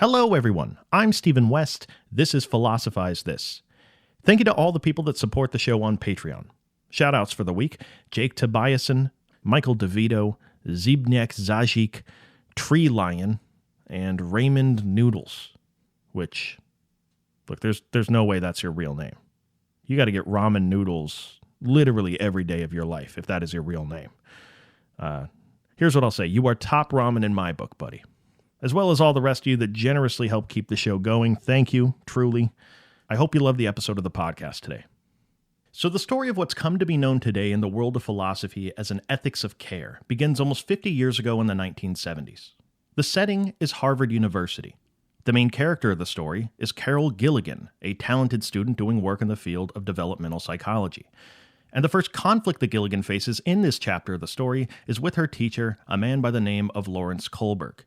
Hello, everyone. I'm Stephen West. This is Philosophize This. Thank you to all the people that support the show on Patreon. Shoutouts for the week: Jake Tobiasen, Michael DeVito, Zbigniew Zazik, Tree Lion, and Raymond Noodles. Which, look, there's no way that's your real name. You got to get ramen noodles literally every day of your life if that is your real name. Here's what I'll say. You are top ramen in my book, buddy. As well as all the rest of you that generously help keep the show going. Thank you, truly. I hope you love the episode of the podcast today. So the story of what's come to be known today in the world of philosophy as an ethics of care begins almost 50 years ago in the 1970s. The setting is Harvard University. The main character of the story is Carol Gilligan, a talented student doing work in the field of developmental psychology. And the first conflict that Gilligan faces in this chapter of the story is with her teacher, a man by the name of Lawrence Kohlberg.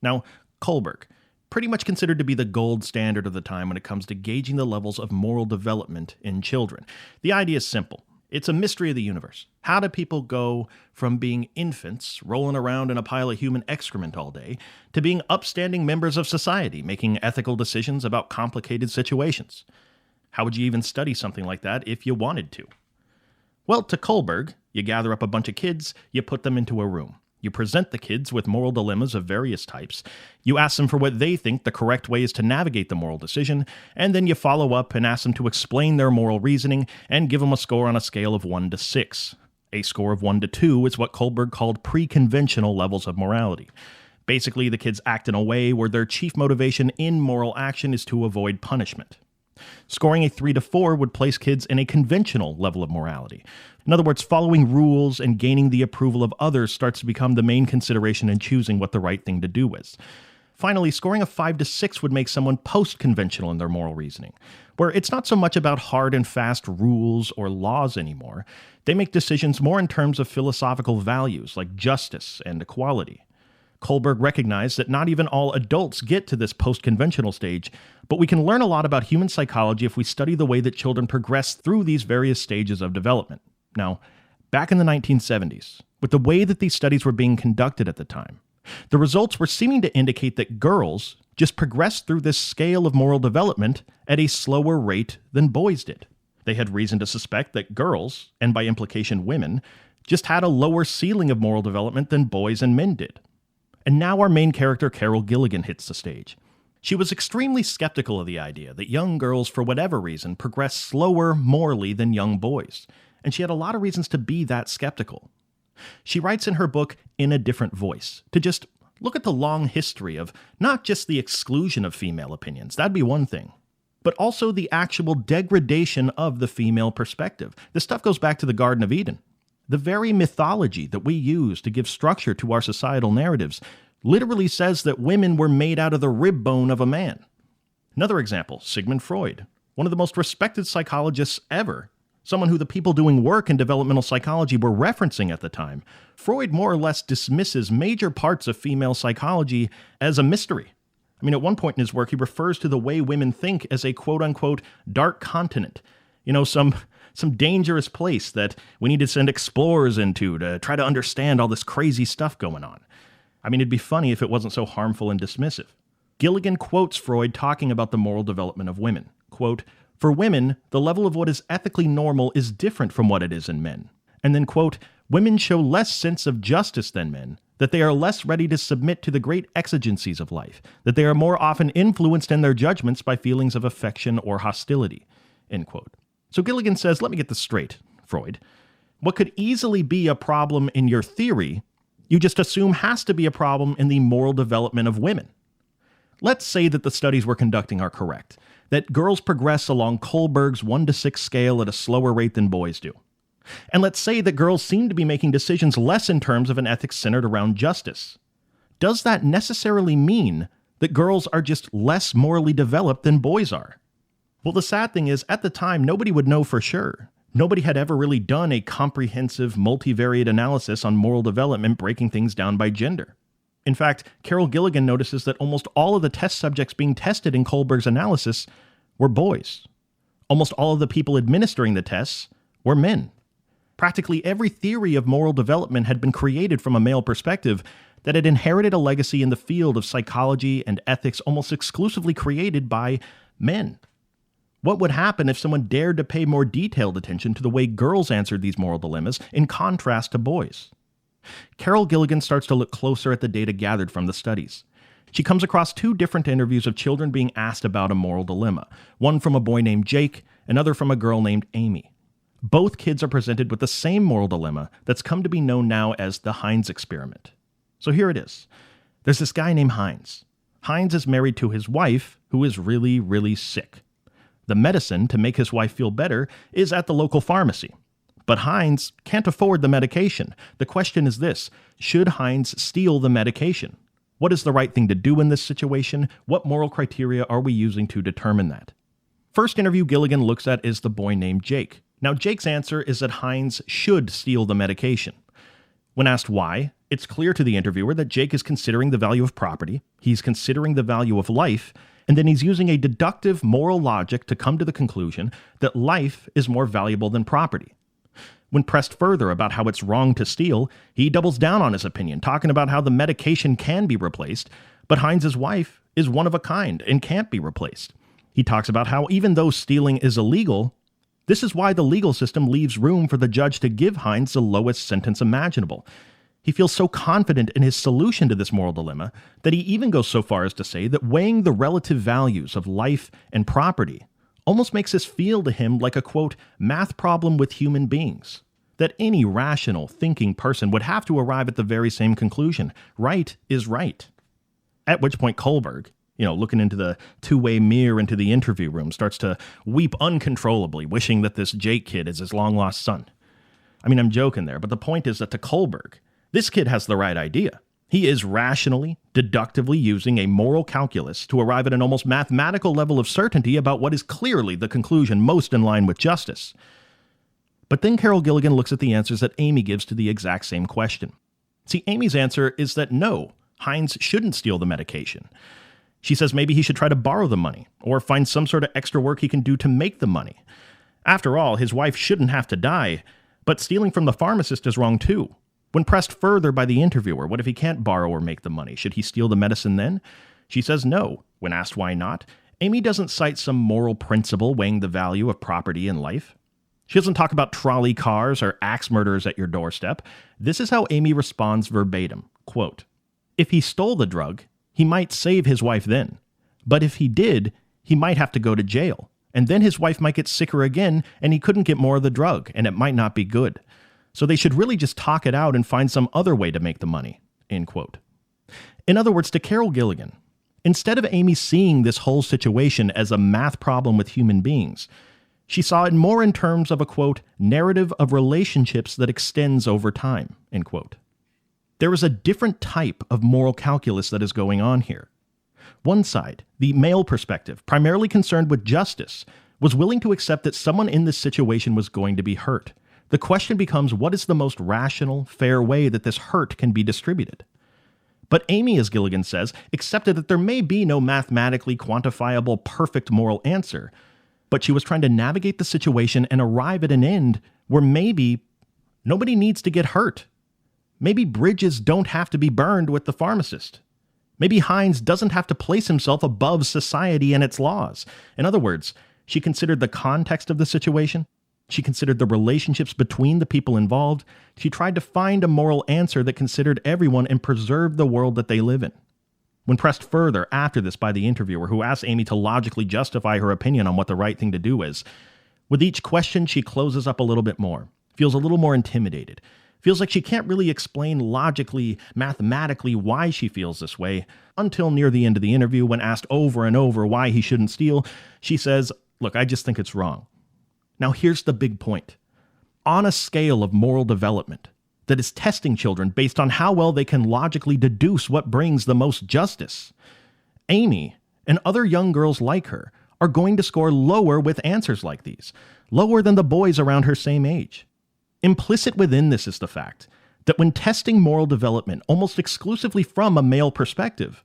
Now, Kohlberg, pretty much considered to be the gold standard of the time when it comes to gauging the levels of moral development in children. The idea is simple. It's a mystery of the universe. How do people go from being infants, rolling around in a pile of human excrement all day, to being upstanding members of society, making ethical decisions about complicated situations? How would you even study something like that if you wanted to? Well, to Kohlberg, you gather up a bunch of kids, you put them into a room. You present the kids with moral dilemmas of various types. You ask them for what they think the correct way is to navigate the moral decision, and then you follow up and ask them to explain their moral reasoning and give them a score on a scale of 1 to 6. A score of 1 to 2 is what Kohlberg called pre-conventional levels of morality. Basically, the kids act in a way where their chief motivation in moral action is to avoid punishment. Scoring a 3 to 4 would place kids in a conventional level of morality. In other words, following rules and gaining the approval of others starts to become the main consideration in choosing what the right thing to do is. Finally, scoring a 5 to 6 would make someone post-conventional in their moral reasoning, where it's not so much about hard and fast rules or laws anymore. They make decisions more in terms of philosophical values like justice and equality. Kohlberg recognized that not even all adults get to this post-conventional stage, but we can learn a lot about human psychology if we study the way that children progress through these various stages of development. Now, back in the 1970s, with the way that these studies were being conducted at the time, the results were seeming to indicate that girls just progressed through this scale of moral development at a slower rate than boys did. They had reason to suspect that girls, and by implication women, just had a lower ceiling of moral development than boys and men did. And now our main character, Carol Gilligan, hits the stage. She was extremely skeptical of the idea that young girls, for whatever reason, progress slower morally than young boys. And she had a lot of reasons to be that skeptical. She writes in her book, In a Different Voice, to just look at the long history of not just the exclusion of female opinions, that'd be one thing, but also the actual degradation of the female perspective. This stuff goes back to the Garden of Eden. The very mythology that we use to give structure to our societal narratives literally says that women were made out of the rib bone of a man. Another example, Sigmund Freud, one of the most respected psychologists ever, someone who the people doing work in developmental psychology were referencing at the time. Freud more or less dismisses major parts of female psychology as a mystery. I mean, at one point in his work, he refers to the way women think as a quote-unquote dark continent. You know, some dangerous place that we need to send explorers into to try to understand all this crazy stuff going on. I mean, it'd be funny if it wasn't so harmful and dismissive. Gilligan quotes Freud talking about the moral development of women. Quote, "For women, the level of what is ethically normal is different from what it is in men." And then, quote, "Women show less sense of justice than men, that they are less ready to submit to the great exigencies of life, that they are more often influenced in their judgments by feelings of affection or hostility." End quote. So Gilligan says, let me get this straight, Freud. What could easily be a problem in your theory, you just assume has to be a problem in the moral development of women. Let's say that the studies we're conducting are correct, that girls progress along Kohlberg's 1 to 6 scale at a slower rate than boys do. And let's say that girls seem to be making decisions less in terms of an ethics centered around justice. Does that necessarily mean that girls are just less morally developed than boys are? Well, the sad thing is, at the time, nobody would know for sure. Nobody had ever really done a comprehensive, multivariate analysis on moral development, breaking things down by gender. In fact, Carol Gilligan notices that almost all of the test subjects being tested in Kohlberg's analysis were boys. Almost all of the people administering the tests were men. Practically every theory of moral development had been created from a male perspective, that it inherited a legacy in the field of psychology and ethics almost exclusively created by men. What would happen if someone dared to pay more detailed attention to the way girls answered these moral dilemmas in contrast to boys? Carol Gilligan starts to look closer at the data gathered from the studies. She comes across 2 different interviews of children being asked about a moral dilemma, one from a boy named Jake, another from a girl named Amy. Both kids are presented with the same moral dilemma that's come to be known now as the Heinz experiment. So here it is. There's this guy named Heinz. Heinz is married to his wife, who is really, really sick. The medicine to make his wife feel better is at the local pharmacy. But Heinz can't afford the medication. The question is this: should Heinz steal the medication? What is the right thing to do in this situation? What moral criteria are we using to determine that? First interview Gilligan looks at is the boy named Jake. Now, Jake's answer is that Heinz should steal the medication. When asked why, it's clear to the interviewer that Jake is considering the value of property, he's considering the value of life, and then he's using a deductive moral logic to come to the conclusion that life is more valuable than property. When pressed further about how it's wrong to steal, he doubles down on his opinion, talking about how the medication can be replaced, but Heinz's wife is one of a kind and can't be replaced. He talks about how even though stealing is illegal, this is why the legal system leaves room for the judge to give Heinz the lowest sentence imaginable. He feels so confident in his solution to this moral dilemma that he even goes so far as to say that weighing the relative values of life and property almost makes this feel to him like a, quote, math problem with human beings. That any rational, thinking person would have to arrive at the very same conclusion. Right is right. At which point Kohlberg, looking into the two-way mirror into the interview room, starts to weep uncontrollably, wishing that this Jake kid is his long-lost son. I mean, I'm joking there, but the point is that to Kohlberg, this kid has the right idea. He is rationally, deductively using a moral calculus to arrive at an almost mathematical level of certainty about what is clearly the conclusion most in line with justice. But then Carol Gilligan looks at the answers that Amy gives to the exact same question. See, Amy's answer is that no, Heinz shouldn't steal the medication. She says maybe he should try to borrow the money, or find some sort of extra work he can do to make the money. After all, his wife shouldn't have to die, but stealing from the pharmacist is wrong too. When pressed further by the interviewer, what if he can't borrow or make the money? Should he steal the medicine then? She says no. When asked why not, Amy doesn't cite some moral principle weighing the value of property and life. She doesn't talk about trolley cars or axe murderers at your doorstep. This is how Amy responds verbatim. Quote, if he stole the drug, he might save his wife then. But if he did, he might have to go to jail. And then his wife might get sicker again, and he couldn't get more of the drug, and it might not be good. So they should really just talk it out and find some other way to make the money, end quote. In other words, to Carol Gilligan, instead of Amy seeing this whole situation as a math problem with human beings, she saw it more in terms of a, quote, narrative of relationships that extends over time, end quote. There is a different type of moral calculus that is going on here. One side, the male perspective, primarily concerned with justice, was willing to accept that someone in this situation was going to be hurt. The question becomes, what is the most rational, fair way that this hurt can be distributed? But Amy, as Gilligan says, accepted that there may be no mathematically quantifiable, perfect moral answer, but she was trying to navigate the situation and arrive at an end where maybe nobody needs to get hurt. Maybe bridges don't have to be burned with the pharmacist. Maybe Heinz doesn't have to place himself above society and its laws. In other words, she considered the context of the situation. She considered the relationships between the people involved. She tried to find a moral answer that considered everyone and preserved the world that they live in. When pressed further after this by the interviewer, who asked Amy to logically justify her opinion on what the right thing to do is, with each question she closes up a little bit more, feels a little more intimidated, feels like she can't really explain logically, mathematically why she feels this way, until near the end of the interview when asked over and over why he shouldn't steal, she says, look, I just think it's wrong. Now here's the big point. On a scale of moral development that is testing children based on how well they can logically deduce what brings the most justice, Amy and other young girls like her are going to score lower with answers like these, lower than the boys around her same age. Implicit within this is the fact that when testing moral development almost exclusively from a male perspective,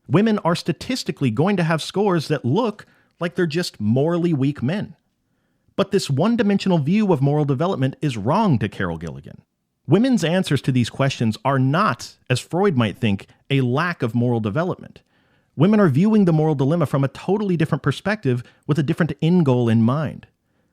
women are statistically going to have scores that look like they're just morally weak men. But this one-dimensional view of moral development is wrong to Carol Gilligan. Women's answers to these questions are not, as Freud might think, a lack of moral development. Women are viewing the moral dilemma from a totally different perspective with a different end goal in mind.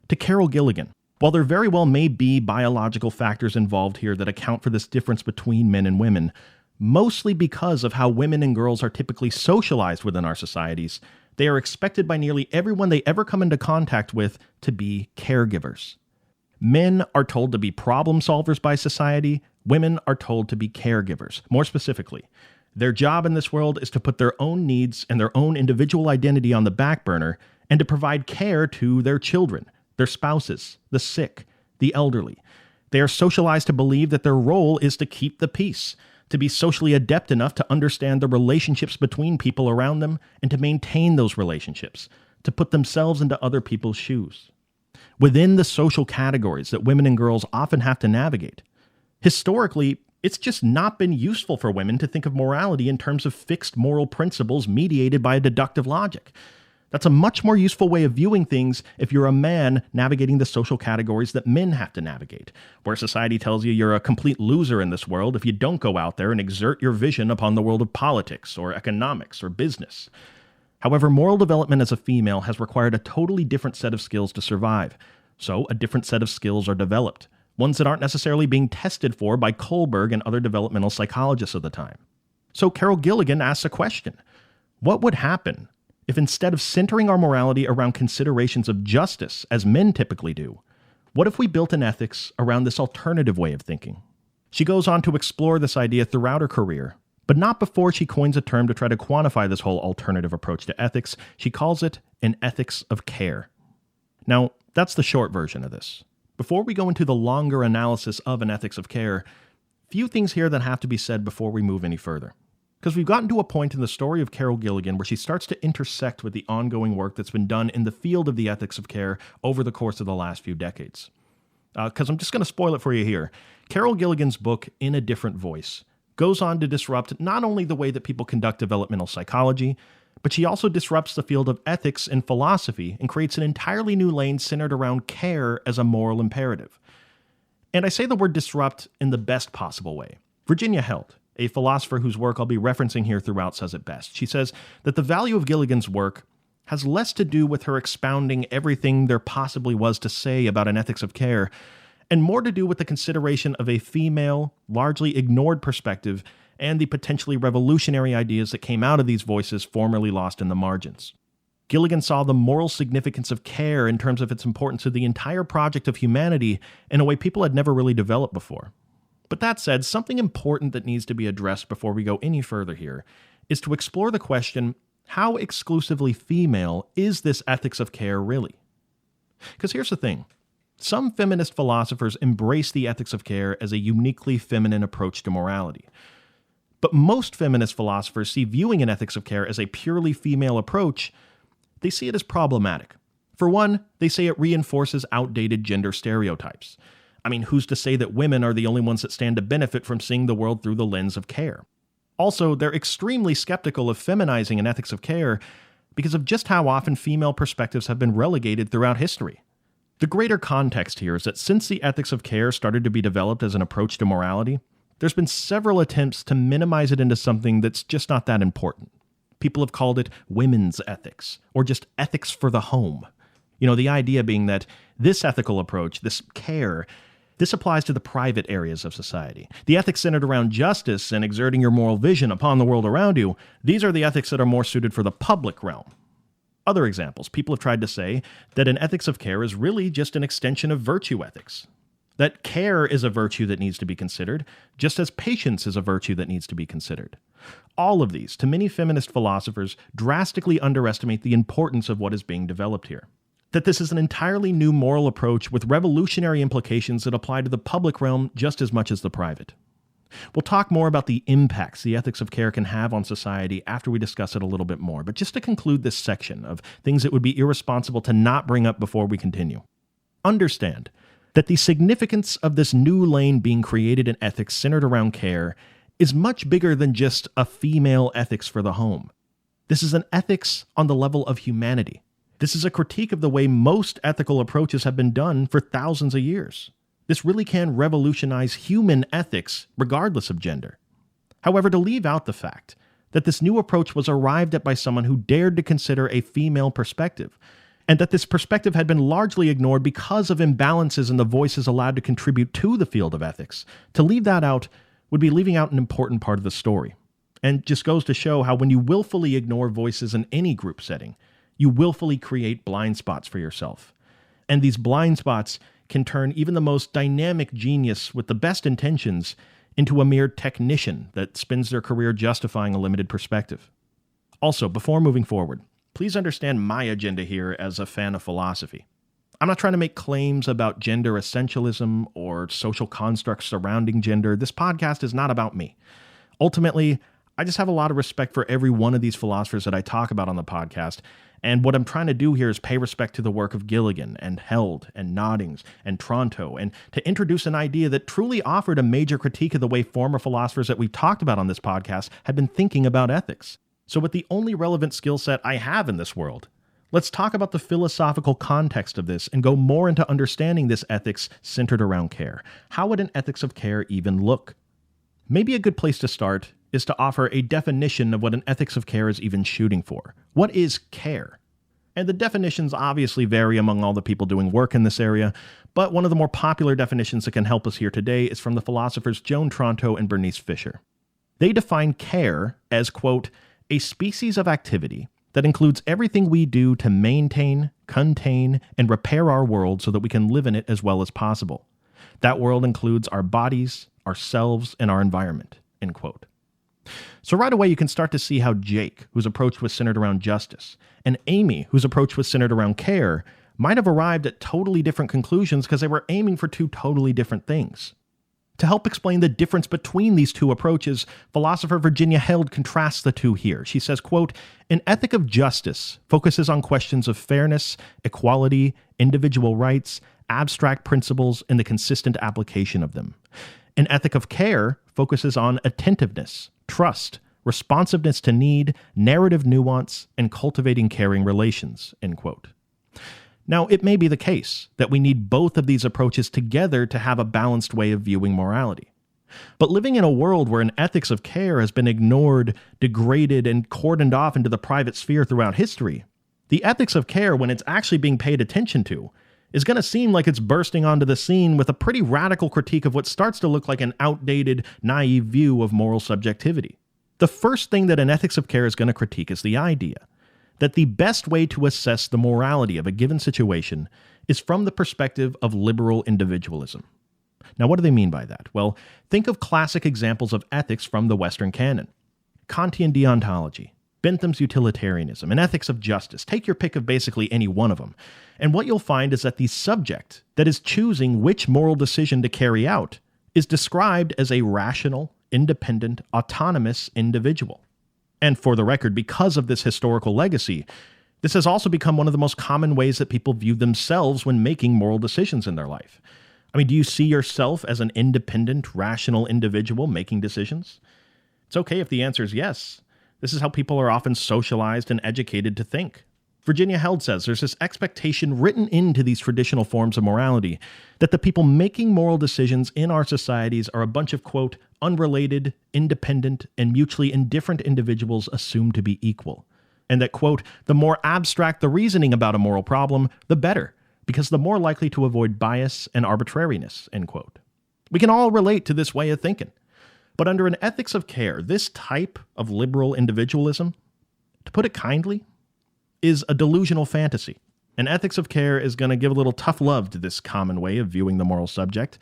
To Carol Gilligan, while there very well may be biological factors involved here that account for this difference between men and women, mostly because of how women and girls are typically socialized within our societies, they are expected by nearly everyone they ever come into contact with to be caregivers. Men are told to be problem solvers by society. Women are told to be caregivers. More specifically, their job in this world is to put their own needs and their own individual identity on the back burner and to provide care to their children, their spouses, the sick, the elderly. They are socialized to believe that their role is to keep the peace, to be socially adept enough to understand the relationships between people around them and to maintain those relationships, to put themselves into other people's shoes. Within the social categories that women and girls often have to navigate, historically, it's just not been useful for women to think of morality in terms of fixed moral principles mediated by a deductive logic. That's a much more useful way of viewing things if you're a man navigating the social categories that men have to navigate, where society tells you you're a complete loser in this world if you don't go out there and exert your vision upon the world of politics or economics or business. However, moral development as a female has required a totally different set of skills to survive, so a different set of skills are developed, ones that aren't necessarily being tested for by Kohlberg and other developmental psychologists of the time. So Carol Gilligan asks a question: what would happen if instead of centering our morality around considerations of justice, as men typically do, what if we built an ethics around this alternative way of thinking? She goes on to explore this idea throughout her career, but not before she coins a term to try to quantify this whole alternative approach to ethics. She calls it an ethics of care. Now, that's the short version of this. Before we go into the longer analysis of an ethics of care, few things here that have to be said before we move any further. Because we've gotten to a point in the story of Carol Gilligan where she starts to intersect with the ongoing work that's been done in the field of the ethics of care over the course of the last few decades. Because I'm just going to spoil it for you here. Carol Gilligan's book, In a Different Voice, goes on to disrupt not only the way that people conduct developmental psychology, but she also disrupts the field of ethics and philosophy and creates an entirely new lane centered around care as a moral imperative. And I say the word disrupt in the best possible way. Virginia Held, a philosopher whose work I'll be referencing here throughout, says it best. She says that the value of Gilligan's work has less to do with her expounding everything there possibly was to say about an ethics of care, and more to do with the consideration of a female, largely ignored perspective and the potentially revolutionary ideas that came out of these voices formerly lost in the margins. Gilligan saw the moral significance of care in terms of its importance to the entire project of humanity in a way people had never really developed before. But that said, something important that needs to be addressed before we go any further here is to explore the question, how exclusively female is this ethics of care really? Because here's the thing. Some feminist philosophers embrace the ethics of care as a uniquely feminine approach to morality. But most feminist philosophers see viewing an ethics of care as a purely female approach. They see it as problematic. For one, they say it reinforces outdated gender stereotypes. I mean, who's to say that women are the only ones that stand to benefit from seeing the world through the lens of care? Also, they're extremely skeptical of feminizing an ethics of care because of just how often female perspectives have been relegated throughout history. The greater context here is that since the ethics of care started to be developed as an approach to morality, there's been several attempts to minimize it into something that's just not that important. People have called it women's ethics, or just ethics for the home. The idea being that this ethical approach, this care, this applies to the private areas of society. The ethics centered around justice and exerting your moral vision upon the world around you, these are the ethics that are more suited for the public realm. Other examples, people have tried to say that an ethics of care is really just an extension of virtue ethics. That care is a virtue that needs to be considered, just as patience is a virtue that needs to be considered. All of these, to many feminist philosophers, drastically underestimate the importance of what is being developed here. That this is an entirely new moral approach with revolutionary implications that apply to the public realm just as much as the private. We'll talk more about the impacts the ethics of care can have on society after we discuss it a little bit more, but just to conclude this section of things that would be irresponsible to not bring up before we continue. Understand that the significance of this new lane being created in ethics centered around care is much bigger than just a female ethics for the home. This is an ethics on the level of humanity. This is a critique of the way most ethical approaches have been done for thousands of years. This really can revolutionize human ethics regardless of gender. However, to leave out the fact that this new approach was arrived at by someone who dared to consider a female perspective, and that this perspective had been largely ignored because of imbalances in the voices allowed to contribute to the field of ethics, to leave that out would be leaving out an important part of the story. And just goes to show how when you willfully ignore voices in any group setting, you willfully create blind spots for yourself. And these blind spots can turn even the most dynamic genius with the best intentions into a mere technician that spends their career justifying a limited perspective. Also, before moving forward, please understand my agenda here as a fan of philosophy. I'm not trying to make claims about gender essentialism or social constructs surrounding gender. This podcast is not about me. Ultimately, I just have a lot of respect for every one of these philosophers that I talk about on the podcast, and what I'm trying to do here is pay respect to the work of Gilligan and Held and Noddings and Tronto, and to introduce an idea that truly offered a major critique of the way former philosophers that we've talked about on this podcast had been thinking about ethics. So with the only relevant skill set I have in this world, let's talk about the philosophical context of this and go more into understanding this ethics centered around care. How would an ethics of care even look? Maybe a good place to start is to offer a definition of what an ethics of care is even shooting for. What is care? And the definitions obviously vary among all the people doing work in this area, but one of the more popular definitions that can help us here today is from the philosophers Joan Tronto and Bernice Fisher. They define care as, quote, a species of activity that includes everything we do to maintain, contain, and repair our world so that we can live in it as well as possible. That world includes our bodies, ourselves, and our environment, end quote. So right away you can start to see how Jake, whose approach was centered around justice, and Amy, whose approach was centered around care, might have arrived at totally different conclusions because they were aiming for two totally different things. To help explain the difference between these two approaches, philosopher Virginia Held contrasts the two here. She says, quote, an ethic of justice focuses on questions of fairness, equality, individual rights, abstract principles, and the consistent application of them. An ethic of care focuses on attentiveness, trust, responsiveness to need, narrative nuance, and cultivating caring relations, end quote. Now, it may be the case that we need both of these approaches together to have a balanced way of viewing morality. But living in a world where an ethics of care has been ignored, degraded, and cordoned off into the private sphere throughout history, the ethics of care, when it's actually being paid attention to, is going to seem like it's bursting onto the scene with a pretty radical critique of what starts to look like an outdated, naive view of moral subjectivity. The first thing that an ethics of care is going to critique is the idea that the best way to assess the morality of a given situation is from the perspective of liberal individualism. Now, what do they mean by that? Well, think of classic examples of ethics from the Western canon. Kantian deontology, Bentham's utilitarianism, and ethics of justice. Take your pick of basically any one of them. And what you'll find is that the subject that is choosing which moral decision to carry out is described as a rational, independent, autonomous individual. And for the record, because of this historical legacy, this has also become one of the most common ways that people view themselves when making moral decisions in their life. I mean, do you see yourself as an independent, rational individual making decisions? It's okay if the answer is yes. This is how people are often socialized and educated to think. Virginia Held says there's this expectation written into these traditional forms of morality that the people making moral decisions in our societies are a bunch of, quote, unrelated, independent, and mutually indifferent individuals assumed to be equal. And that, quote, the more abstract the reasoning about a moral problem, the better, because the more likely to avoid bias and arbitrariness, end quote. We can all relate to this way of thinking. But under an ethics of care, this type of liberal individualism, to put it kindly, is a delusional fantasy. An ethics of care is going to give a little tough love to this common way of viewing the moral subject,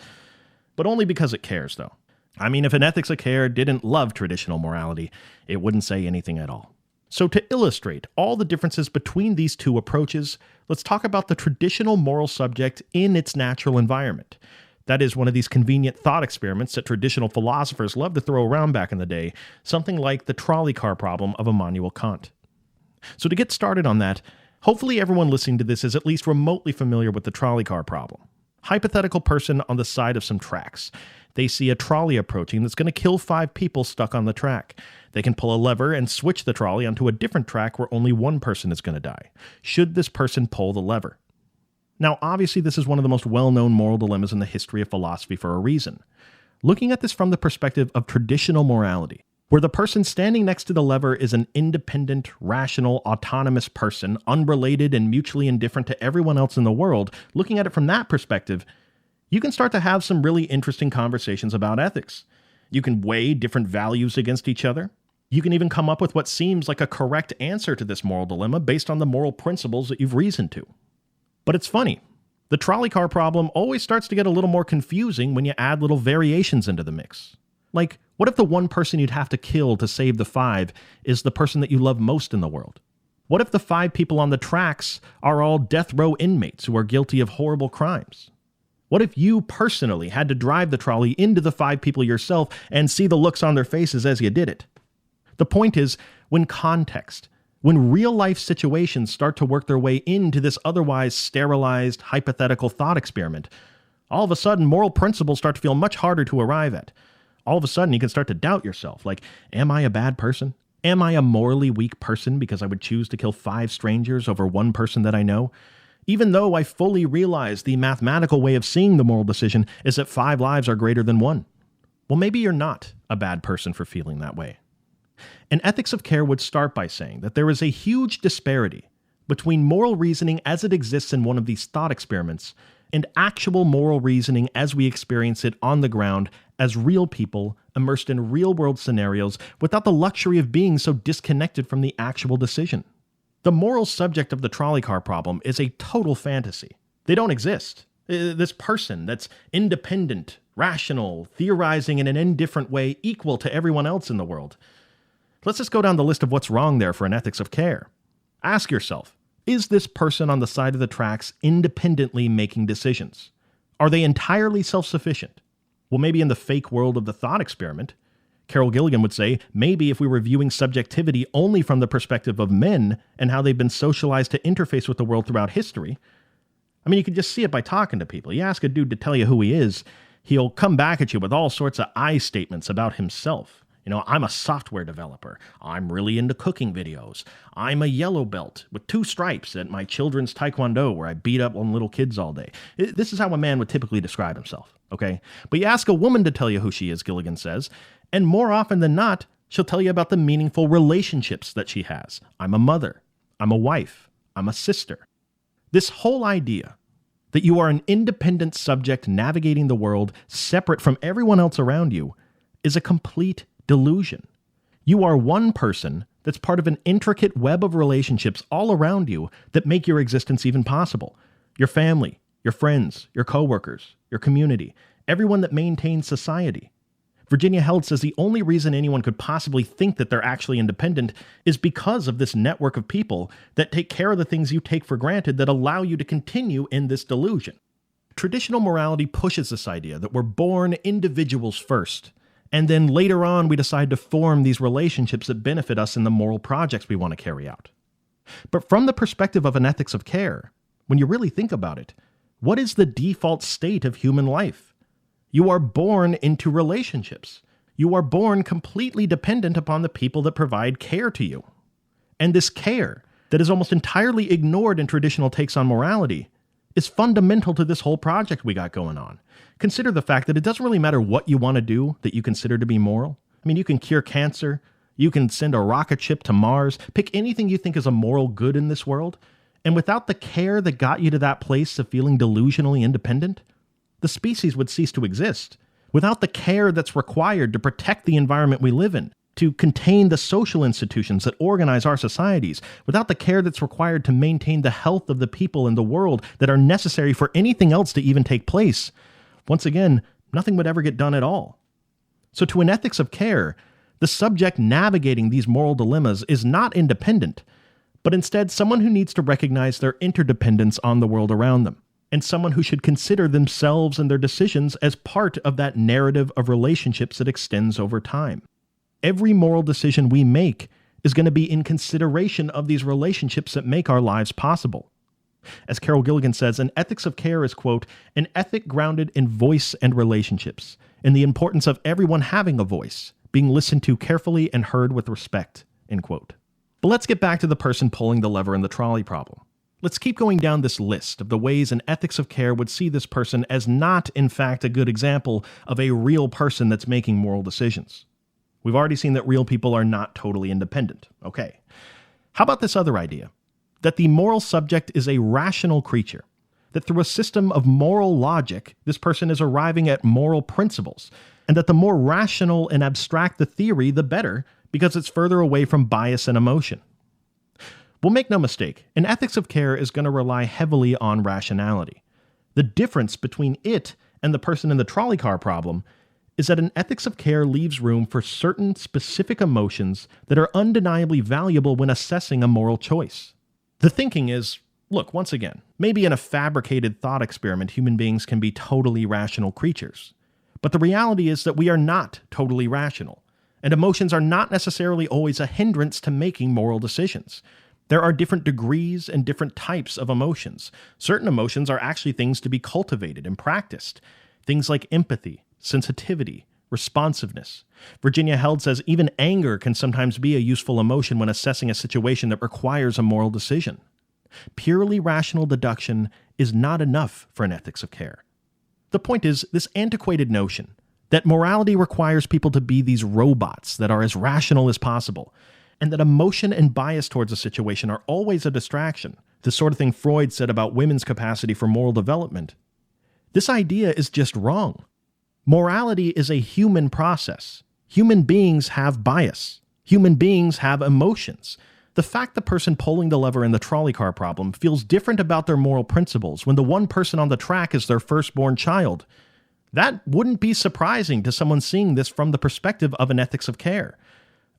but only because it cares, though. I mean, if an ethics of care didn't love traditional morality, it wouldn't say anything at all. So to illustrate all the differences between these two approaches, let's talk about the traditional moral subject in its natural environment. That is one of these convenient thought experiments that traditional philosophers loved to throw around back in the day, something like the trolley car problem of Immanuel Kant. So to get started on that, hopefully everyone listening to this is at least remotely familiar with the trolley car problem. Hypothetical person on the side of some tracks. They see a trolley approaching that's going to kill 5 people stuck on the track. They can pull a lever and switch the trolley onto a different track where only one person is going to die. Should this person pull the lever? Now, obviously, this is one of the most well-known moral dilemmas in the history of philosophy for a reason. Looking at this from the perspective of traditional morality, where the person standing next to the lever is an independent, rational, autonomous person, unrelated and mutually indifferent to everyone else in the world, looking at it from that perspective, you can start to have some really interesting conversations about ethics. You can weigh different values against each other. You can even come up with what seems like a correct answer to this moral dilemma based on the moral principles that you've reasoned to. But it's funny. The trolley car problem always starts to get a little more confusing when you add little variations into the mix. Like, what if the one person you'd have to kill to save the 5 is the person that you love most in the world? What if the 5 people on the tracks are all death row inmates who are guilty of horrible crimes? What if you personally had to drive the trolley into the 5 people yourself and see the looks on their faces as you did it? The point is, when context, when real-life situations start to work their way into this otherwise sterilized, hypothetical thought experiment, all of a sudden moral principles start to feel much harder to arrive at. All of a sudden you can start to doubt yourself, like, am I a bad person? Am I a morally weak person because I would choose to kill 5 strangers over one person that I know? Even though I fully realize the mathematical way of seeing the moral decision is that 5 lives are greater than 1. Well, maybe you're not a bad person for feeling that way. An ethics of care would start by saying that there is a huge disparity between moral reasoning as it exists in one of these thought experiments and actual moral reasoning as we experience it on the ground as real people immersed in real-world scenarios without the luxury of being so disconnected from the actual decision. The moral subject of the trolley car problem is a total fantasy. They don't exist. This person that's independent, rational, theorizing in an indifferent way equal to everyone else in the world. Let's just go down the list of what's wrong there for an ethics of care. Ask yourself, is this person on the side of the tracks independently making decisions? Are they entirely self-sufficient? Well, maybe in the fake world of the thought experiment, Carol Gilligan would say, maybe if we were viewing subjectivity only from the perspective of men and how they've been socialized to interface with the world throughout history. I mean, you can just see it by talking to people. You ask a dude to tell you who he is, he'll come back at you with all sorts of I statements about himself. You know, I'm a software developer. I'm really into cooking videos. I'm a yellow belt with 2 stripes at my children's taekwondo where I beat up on little kids all day. This is how a man would typically describe himself, okay? But you ask a woman to tell you who she is, Gilligan says, and more often than not, she'll tell you about the meaningful relationships that she has. I'm a mother. I'm a wife. I'm a sister. This whole idea that you are an independent subject navigating the world separate from everyone else around you is a complete delusion. You are one person that's part of an intricate web of relationships all around you that make your existence even possible. Your family, your friends, your coworkers, your community, everyone that maintains society. Virginia Held says the only reason anyone could possibly think that they're actually independent is because of this network of people that take care of the things you take for granted that allow you to continue in this delusion. Traditional morality pushes this idea that we're born individuals first, and then later on we decide to form these relationships that benefit us in the moral projects we want to carry out. But from the perspective of an ethics of care, when you really think about it, what is the default state of human life? You are born into relationships. You are born completely dependent upon the people that provide care to you. And this care, that is almost entirely ignored in traditional takes on morality, is fundamental to this whole project we got going on. Consider the fact that it doesn't really matter what you want to do that you consider to be moral. I mean, you can cure cancer, you can send a rocket ship to Mars, pick anything you think is a moral good in this world, and without the care that got you to that place of feeling delusionally independent, the species would cease to exist. Without the care that's required to protect the environment we live in, to contain the social institutions that organize our societies, without the care that's required to maintain the health of the people in the world that are necessary for anything else to even take place, once again, nothing would ever get done at all. So to an ethics of care, the subject navigating these moral dilemmas is not independent, but instead someone who needs to recognize their interdependence on the world around them, and someone who should consider themselves and their decisions as part of that narrative of relationships that extends over time. Every moral decision we make is going to be in consideration of these relationships that make our lives possible. As Carol Gilligan says, an ethics of care is, quote, an ethic grounded in voice and relationships, in the importance of everyone having a voice, being listened to carefully and heard with respect, end quote. But let's get back to the person pulling the lever in the trolley problem. Let's keep going down this list of the ways an ethics of care would see this person as not, in fact, a good example of a real person that's making moral decisions. We've already seen that real people are not totally independent. Okay. How about this other idea? That the moral subject is a rational creature. That through a system of moral logic, this person is arriving at moral principles. And that the more rational and abstract the theory, the better, because it's further away from bias and emotion. Well, make no mistake, an ethics of care is going to rely heavily on rationality. The difference between it and the person in the trolley car problem is that an ethics of care leaves room for certain specific emotions that are undeniably valuable when assessing a moral choice. The thinking is, look, once again, maybe in a fabricated thought experiment, human beings can be totally rational creatures. But the reality is that we are not totally rational, and emotions are not necessarily always a hindrance to making moral decisions. There are different degrees and different types of emotions. Certain emotions are actually things to be cultivated and practiced. Things like empathy, sensitivity, responsiveness. Virginia Held says even anger can sometimes be a useful emotion when assessing a situation that requires a moral decision. Purely rational deduction is not enough for an ethics of care. The point is, this antiquated notion that morality requires people to be these robots that are as rational as possible, and that emotion and bias towards a situation are always a distraction, the sort of thing Freud said about women's capacity for moral development. This idea is just wrong. Morality is a human process. Human beings have bias. Human beings have emotions. The fact the person pulling the lever in the trolley car problem feels different about their moral principles when the one person on the track is their firstborn child, that wouldn't be surprising to someone seeing this from the perspective of an ethics of care.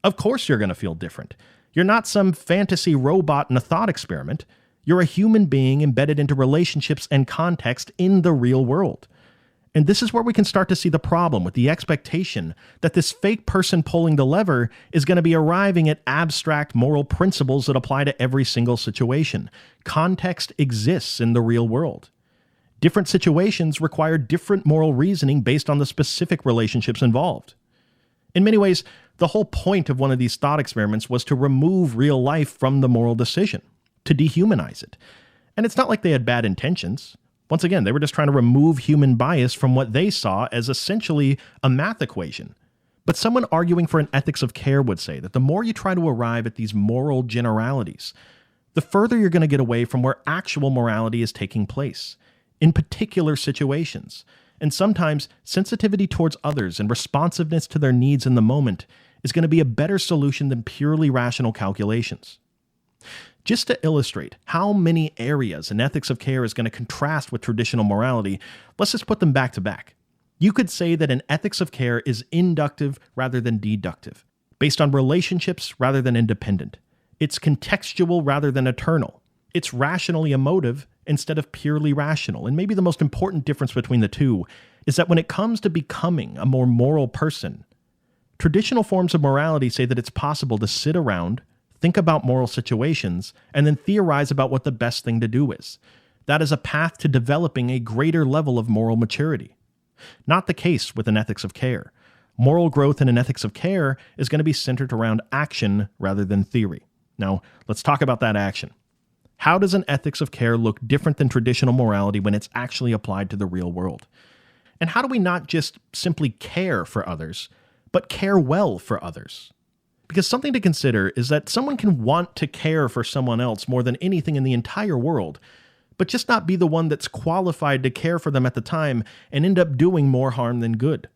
Of course you're going to feel different. You're not some fantasy robot in a thought experiment. You're a human being embedded into relationships and context in the real world. And this is where we can start to see the problem with the expectation that this fake person pulling the lever is going to be arriving at abstract moral principles that apply to every single situation. Context exists in the real world. Different situations require different moral reasoning based on the specific relationships involved. In many ways, the whole point of one of these thought experiments was to remove real life from the moral decision, to dehumanize it. And it's not like they had bad intentions. Once again, they were just trying to remove human bias from what they saw as essentially a math equation. But someone arguing for an ethics of care would say that the more you try to arrive at these moral generalities, the further you're going to get away from where actual morality is taking place, in particular situations. And sometimes sensitivity towards others and responsiveness to their needs in the moment is going to be a better solution than purely rational calculations. Just to illustrate how many areas an ethics of care is going to contrast with traditional morality, let's just put them back to back. You could say that an ethics of care is inductive rather than deductive, based on relationships rather than independent. It's contextual rather than eternal. It's rationally emotive instead of purely rational. And maybe the most important difference between the two is that when it comes to becoming a more moral person, traditional forms of morality say that it's possible to sit around, think about moral situations, and then theorize about what the best thing to do is. That is a path to developing a greater level of moral maturity. Not the case with an ethics of care. Moral growth in an ethics of care is going to be centered around action rather than theory. Now, let's talk about that action. How does an ethics of care look different than traditional morality when it's actually applied to the real world? And how do we not just simply care for others, but care well for others? Because something to consider is that someone can want to care for someone else more than anything in the entire world, but just not be the one that's qualified to care for them at the time and end up doing more harm than good.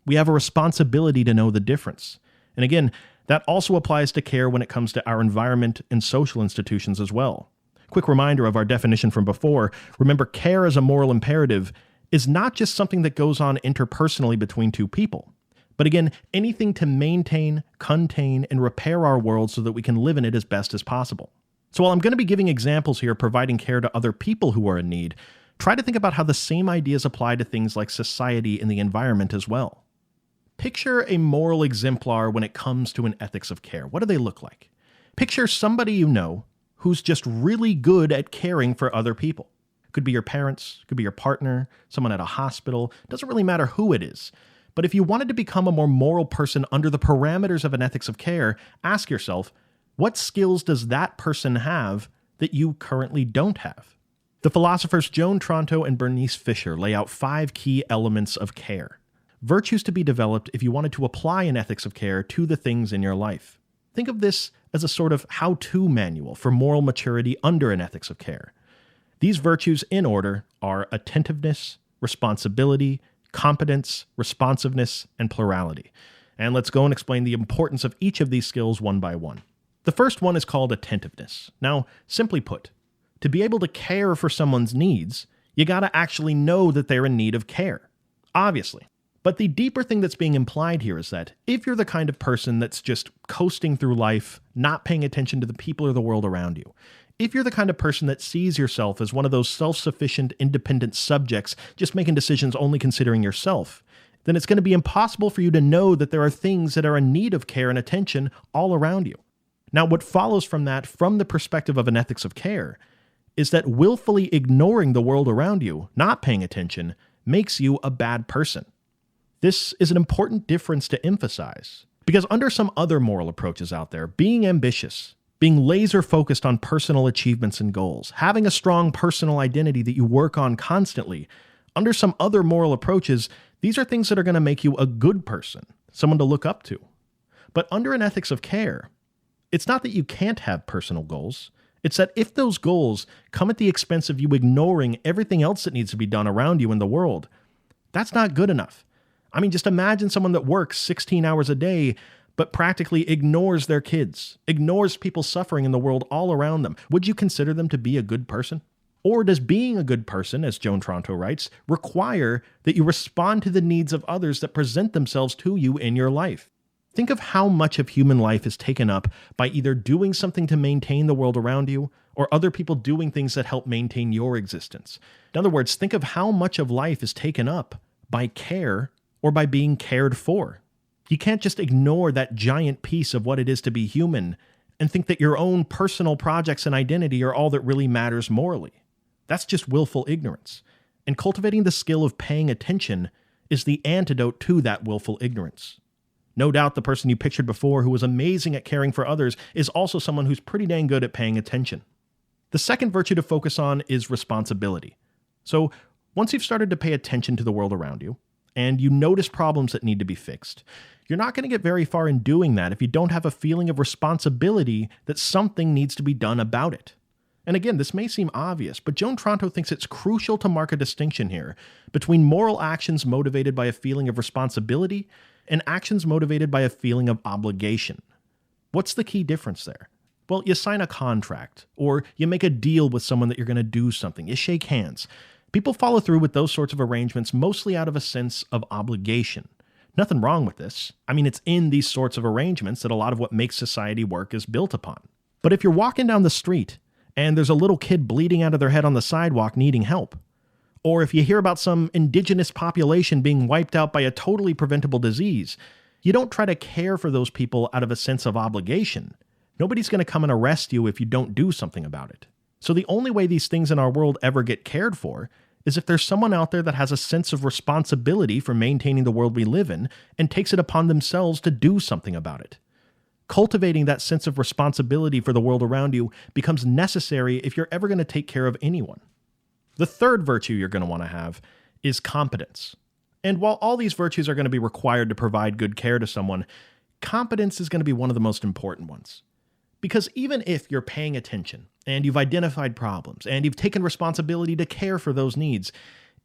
We have a responsibility to know the difference. And again, that also applies to care when it comes to our environment and social institutions as well. Quick reminder of our definition from before. Remember, care as a moral imperative is not just something that goes on interpersonally between two people. But again, anything to maintain, contain, and repair our world so that we can live in it as best as possible. So while I'm going to be giving examples here providing care to other people who are in need, try to think about how the same ideas apply to things like society and the environment as well. Picture a moral exemplar when it comes to an ethics of care. What do they look like? Picture somebody you know who's just really good at caring for other people. Could be your parents, could be your partner, someone at a hospital. Doesn't really matter who it is. But if you wanted to become a more moral person under the parameters of an ethics of care, ask yourself, what skills does that person have that you currently don't have. The philosophers Joan Tronto and Bernice Fisher lay out 5 key elements of care. Virtues to be developed if you wanted to apply an ethics of care to the things in your life. Think of this as a sort of how-to manual for moral maturity under an ethics of care. These virtues in order are attentiveness, responsibility, competence, responsiveness, and plurality. And let's go and explain the importance of each of these skills one by one. The first one is called attentiveness. Now, simply put, to be able to care for someone's needs, you gotta actually know that they're in need of care. Obviously. But the deeper thing that's being implied here is that if you're the kind of person that's just coasting through life, not paying attention to the people or the world around you, if you're the kind of person that sees yourself as one of those self-sufficient, independent subjects just making decisions only considering yourself, then it's going to be impossible for you to know that there are things that are in need of care and attention all around you. Now, what follows from that, from the perspective of an ethics of care, is that willfully ignoring the world around you, not paying attention, makes you a bad person. This is an important difference to emphasize, because under some other moral approaches out there, being ambitious, being laser-focused on personal achievements and goals, having a strong personal identity that you work on constantly, under some other moral approaches, these are things that are going to make you a good person, someone to look up to. But under an ethics of care, it's not that you can't have personal goals. It's that if those goals come at the expense of you ignoring everything else that needs to be done around you in the world, that's not good enough. I mean, just imagine someone that works 16 hours a day, but practically ignores their kids, ignores people suffering in the world all around them. Would you consider them to be a good person? Or does being a good person, as Joan Tronto writes, require that you respond to the needs of others that present themselves to you in your life? Think of how much of human life is taken up by either doing something to maintain the world around you, or other people doing things that help maintain your existence. In other words, think of how much of life is taken up by care or by being cared for. You can't just ignore that giant piece of what it is to be human and think that your own personal projects and identity are all that really matters morally. That's just willful ignorance. And cultivating the skill of paying attention is the antidote to that willful ignorance. No doubt the person you pictured before who was amazing at caring for others is also someone who's pretty dang good at paying attention. The second virtue to focus on is responsibility. So once you've started to pay attention to the world around you, and you notice problems that need to be fixed, you're not going to get very far in doing that if you don't have a feeling of responsibility that something needs to be done about it. And again, this may seem obvious, but Joan Tronto thinks it's crucial to mark a distinction here between moral actions motivated by a feeling of responsibility and actions motivated by a feeling of obligation. What's the key difference there? Well, you sign a contract, or you make a deal with someone that you're going to do something. You shake hands. People follow through with those sorts of arrangements mostly out of a sense of obligation. Nothing wrong with this. I mean, it's in these sorts of arrangements that a lot of what makes society work is built upon. But if you're walking down the street and there's a little kid bleeding out of their head on the sidewalk needing help, or if you hear about some indigenous population being wiped out by a totally preventable disease, you don't try to care for those people out of a sense of obligation. Nobody's going to come and arrest you if you don't do something about it. So the only way these things in our world ever get cared for is if there's someone out there that has a sense of responsibility for maintaining the world we live in and takes it upon themselves to do something about it. Cultivating that sense of responsibility for the world around you becomes necessary if you're ever going to take care of anyone. The third virtue you're going to want to have is competence. And while all these virtues are going to be required to provide good care to someone, competence is going to be one of the most important ones. Because even if you're paying attention and you've identified problems and you've taken responsibility to care for those needs,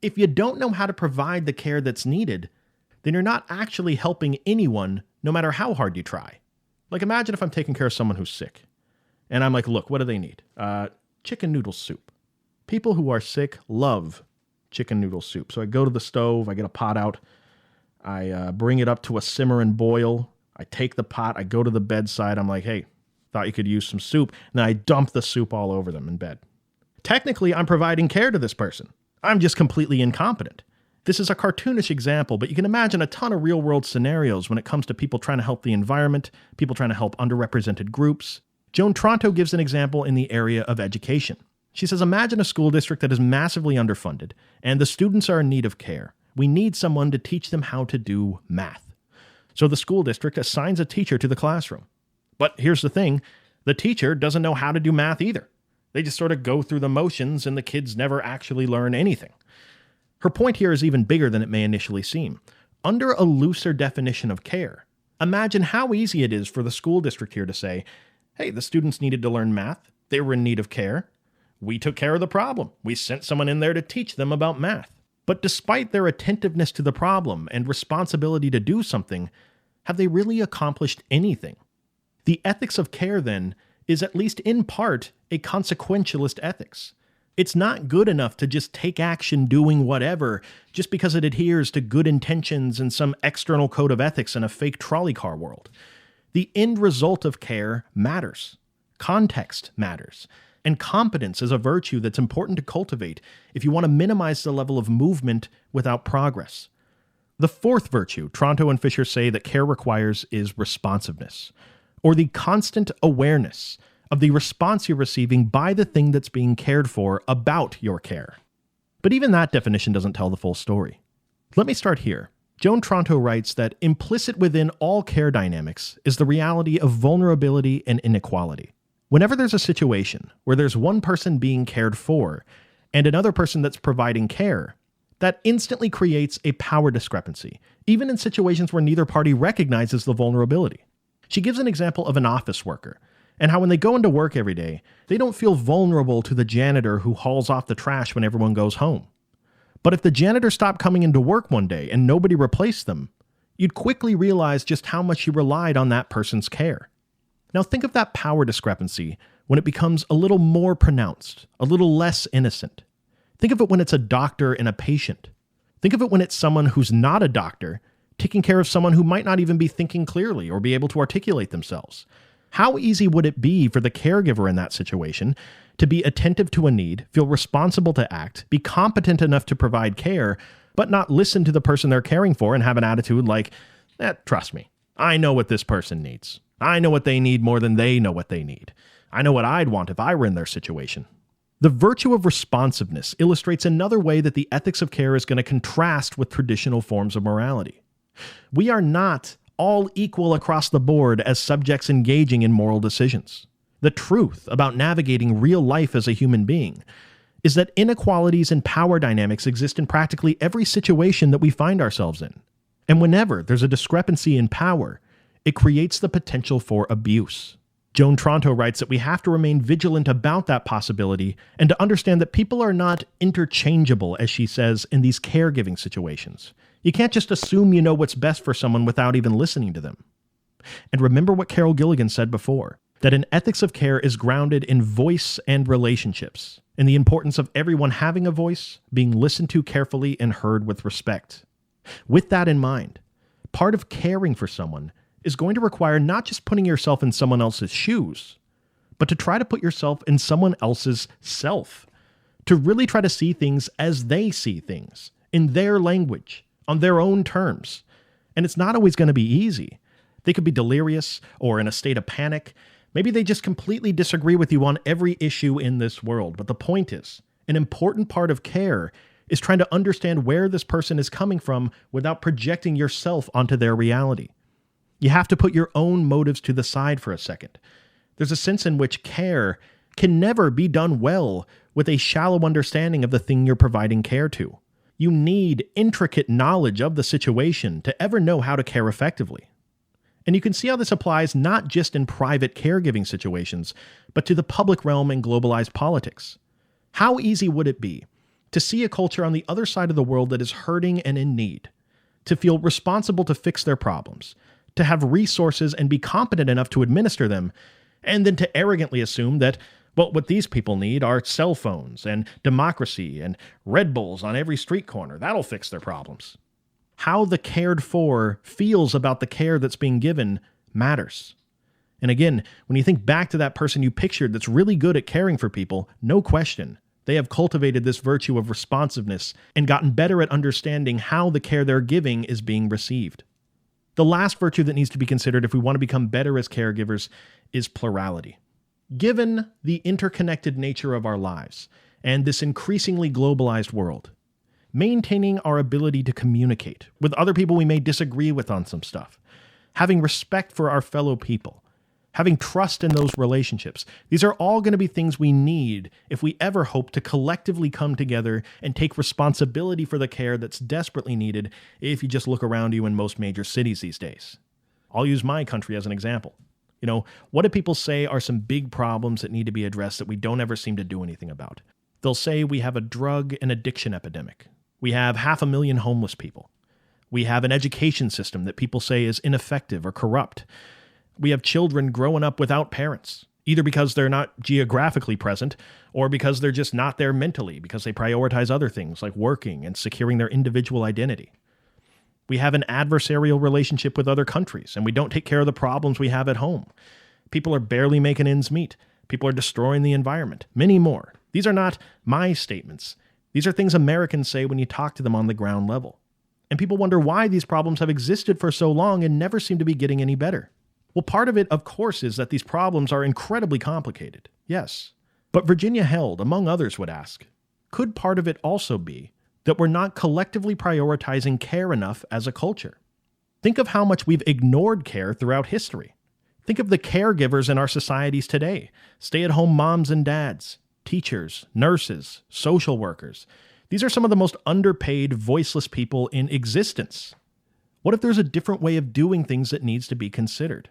if you don't know how to provide the care that's needed, then you're not actually helping anyone no matter how hard you try. Like imagine if I'm taking care of someone who's sick and I'm like, look, what do they need? Chicken noodle soup. People who are sick love chicken noodle soup. So I go to the stove, I get a pot out, I bring it up to a simmer and boil. I take the pot, I go to the bedside, I'm like, hey, thought you could use some soup, and then I dump the soup all over them in bed. Technically, I'm providing care to this person. I'm just completely incompetent. This is a cartoonish example, but you can imagine a ton of real-world scenarios when it comes to people trying to help the environment, people trying to help underrepresented groups. Joan Tronto gives an example in the area of education. She says, imagine a school district that is massively underfunded, and the students are in need of care. We need someone to teach them how to do math. So the school district assigns a teacher to the classroom. But here's the thing, the teacher doesn't know how to do math either. They just sort of go through the motions and the kids never actually learn anything. Her point here is even bigger than it may initially seem. Under a looser definition of care, imagine how easy it is for the school district here to say, hey, the students needed to learn math. They were in need of care. We took care of the problem. We sent someone in there to teach them about math. But despite their attentiveness to the problem and responsibility to do something, have they really accomplished anything? The ethics of care, then, is at least in part a consequentialist ethics. It's not good enough to just take action doing whatever just because it adheres to good intentions and some external code of ethics in a fake trolley car world. The end result of care matters. Context matters. And competence is a virtue that's important to cultivate if you want to minimize the level of movement without progress. The fourth virtue Tronto and Fisher say that care requires is responsiveness, or the constant awareness of the response you're receiving by the thing that's being cared for about your care. But even that definition doesn't tell the full story. Let me start here. Joan Tronto writes that implicit within all care dynamics is the reality of vulnerability and inequality. Whenever there's a situation where there's one person being cared for and another person that's providing care, that instantly creates a power discrepancy, even in situations where neither party recognizes the vulnerability. She gives an example of an office worker, and how when they go into work every day, they don't feel vulnerable to the janitor who hauls off the trash when everyone goes home. But if the janitor stopped coming into work one day and nobody replaced them, you'd quickly realize just how much you relied on that person's care. Now think of that power discrepancy when it becomes a little more pronounced, a little less innocent. Think of it when it's a doctor and a patient. Think of it when it's someone who's not a doctor taking care of someone who might not even be thinking clearly or be able to articulate themselves. How easy would it be for the caregiver in that situation to be attentive to a need, feel responsible to act, be competent enough to provide care, but not listen to the person they're caring for and have an attitude like, trust me, I know what this person needs. I know what they need more than they know what they need. I know what I'd want if I were in their situation. The virtue of responsiveness illustrates another way that the ethics of care is going to contrast with traditional forms of morality. We are not all equal across the board as subjects engaging in moral decisions. The truth about navigating real life as a human being is that inequalities in power dynamics exist in practically every situation that we find ourselves in. And whenever there's a discrepancy in power, it creates the potential for abuse. Joan Tronto writes that we have to remain vigilant about that possibility and to understand that people are not interchangeable, as she says, in these caregiving situations. You can't just assume you know what's best for someone without even listening to them. And remember what Carol Gilligan said before, that an ethics of care is grounded in voice and relationships, and the importance of everyone having a voice, being listened to carefully and heard with respect. With that in mind, part of caring for someone is going to require not just putting yourself in someone else's shoes, but to try to put yourself in someone else's self, to really try to see things as they see things, in their language, on their own terms. And it's not always going to be easy. They could be delirious or in a state of panic. Maybe they just completely disagree with you on every issue in this world. But the point is, an important part of care is trying to understand where this person is coming from without projecting yourself onto their reality. You have to put your own motives to the side for a second. There's a sense in which care can never be done well with a shallow understanding of the thing you're providing care to. You need intricate knowledge of the situation to ever know how to care effectively. And you can see how this applies not just in private caregiving situations, but to the public realm and globalized politics. How easy would it be to see a culture on the other side of the world that is hurting and in need, to feel responsible to fix their problems, to have resources and be competent enough to administer them, and then to arrogantly assume that, well, what these people need are cell phones and democracy and Red Bulls on every street corner. That'll fix their problems. How the cared for feels about the care that's being given matters. And again, when you think back to that person you pictured that's really good at caring for people, no question, they have cultivated this virtue of responsiveness and gotten better at understanding how the care they're giving is being received. The last virtue that needs to be considered if we want to become better as caregivers is plurality. Given the interconnected nature of our lives and this increasingly globalized world, maintaining our ability to communicate with other people we may disagree with on some stuff, having respect for our fellow people, having trust in those relationships. These are all going to be things we need if we ever hope to collectively come together and take responsibility for the care that's desperately needed if you just look around you in most major cities these days. I'll use my country as an example. What do people say are some big problems that need to be addressed that we don't ever seem to do anything about? They'll say we have a drug and addiction epidemic. We have 500,000 homeless people. We have an education system that people say is ineffective or corrupt. We have children growing up without parents, either because they're not geographically present or because they're just not there mentally, because they prioritize other things like working and securing their individual identity. We have an adversarial relationship with other countries, and we don't take care of the problems we have at home. People are barely making ends meet. People are destroying the environment. Many more. These are not my statements. These are things Americans say when you talk to them on the ground level. And people wonder why these problems have existed for so long and never seem to be getting any better. Well, part of it, of course, is that these problems are incredibly complicated. Yes. But Virginia Held, among others, would ask, could part of it also be that we're not collectively prioritizing care enough as a culture? Think of how much we've ignored care throughout history. Think of the caregivers in our societies today. Stay-at-home moms and dads, teachers, nurses, social workers. These are some of the most underpaid, voiceless people in existence. What if there's a different way of doing things that needs to be considered?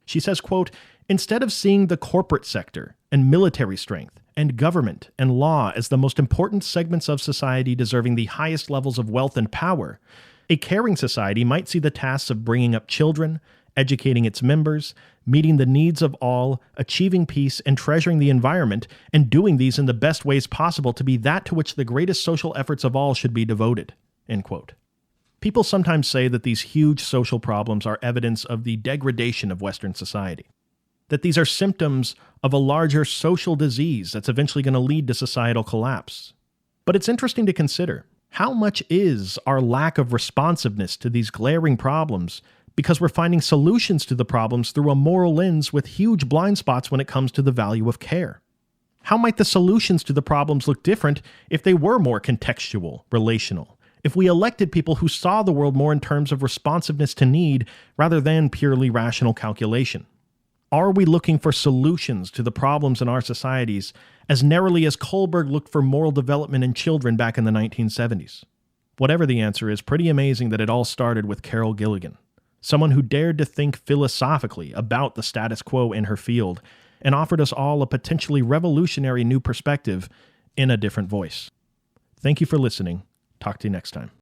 She says, quote, instead of seeing the corporate sector and military strength and government and law as the most important segments of society deserving the highest levels of wealth and power, a caring society might see the tasks of bringing up children, educating its members, meeting the needs of all, achieving peace, and treasuring the environment, and doing these in the best ways possible to be that to which the greatest social efforts of all should be devoted. End quote. People sometimes say that these huge social problems are evidence of the degradation of Western society, that these are symptoms of a larger social disease that's eventually going to lead to societal collapse. But it's interesting to consider, how much is our lack of responsiveness to these glaring problems because we're finding solutions to the problems through a moral lens with huge blind spots when it comes to the value of care? How might the solutions to the problems look different if they were more contextual, relational? If we elected people who saw the world more in terms of responsiveness to need rather than purely rational calculation? Are we looking for solutions to the problems in our societies as narrowly as Kohlberg looked for moral development in children back in the 1970s? Whatever the answer is, pretty amazing that it all started with Carol Gilligan, someone who dared to think philosophically about the status quo in her field and offered us all a potentially revolutionary new perspective in a different voice. Thank you for listening. Talk to you next time.